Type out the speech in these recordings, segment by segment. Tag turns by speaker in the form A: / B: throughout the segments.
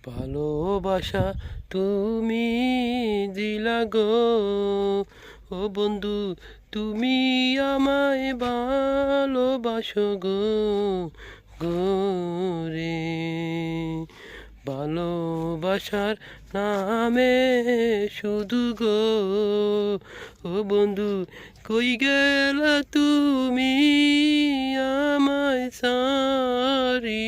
A: ভালোবাসা তুমি দিলা গো, ও বন্ধু তুমি আমায় ভালোবাসো গো, গোরে ভালোবাসার নামে শুধু গো, ও বন্ধু কই গেলা তুমি আমায় সারিয়া।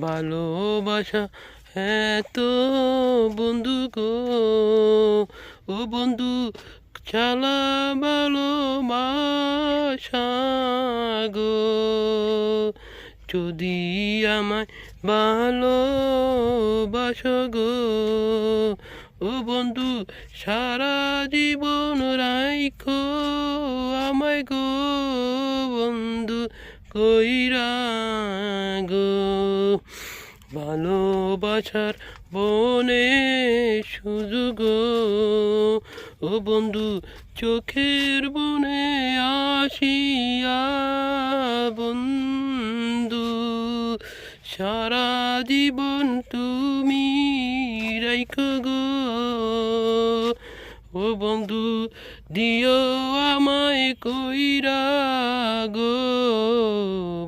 A: ভালোবাসা এত বন্ধু গো, ও বন্ধু চালা ভালোবাসা গো, যদি আমায় ভালোবাসো গো, ও বন্ধু সারা জীবন রাইখো আমায় গো, বন্ধু কইরা গো। ভালোবাসার বনে শুধু গো, ও বন্ধু চোখের বনে আসিয়া বন্ধু সারা জীবন তুমি রাইখো গো, ও বন্ধু দিও আমায় কইরা গো,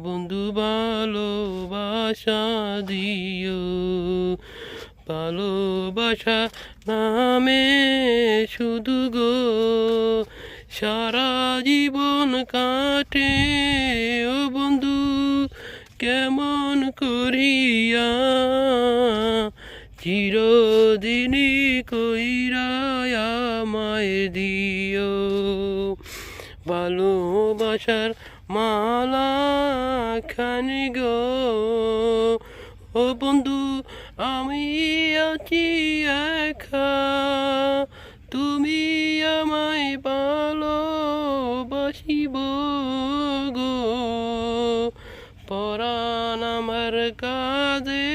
A: বন্ধু ভালোবাসা দিও। ভালোবাসা নামে শুধু গো সারা জীবন কাটে, ও বন্ধু কেমন করিয়া চিরদিনই কইরা আমায় দিও। ভালোবাসার মালা খানি গো, ও বন্ধু আমি আছি একা, তুমি আমায় ভালোবাসিব গো, পরাণ আমার কাঁদে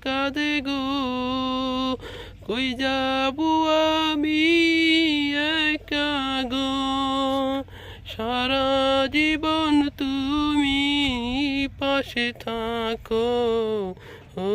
A: কাঁদে গো, কই যাবো আমি একা গো, সারা জীবন তুমি পাশে থাকো, ও